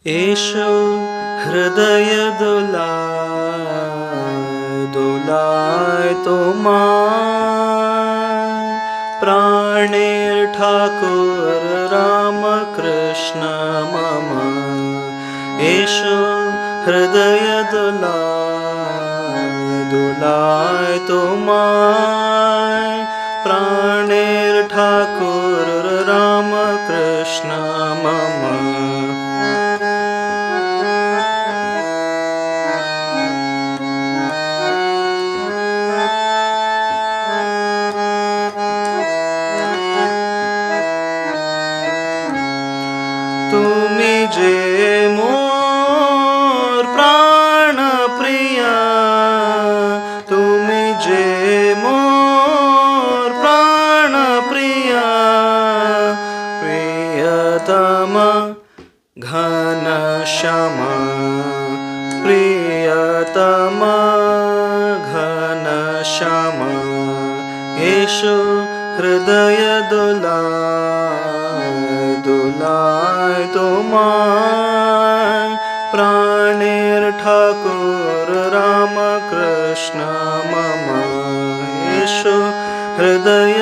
येषु हृदय दुलाय तुम्हाय प्राणेर ठाकुर राम कृष्ण मम। येषु हृदय दुलाय तुम्हाय प्राणेर ठाकुर राम कृष्ण मम। तुम्ही जे मोर प्राण प्रिया, तुम्ही जे मोर प्राण प्रिया, प्रियतम घनश्याम, प्रियतम घनश्याम। येषु हृदय दुलाय तुम्हाय प्राणेर ठाकुर राम कृष्ण मम। येषु हृदय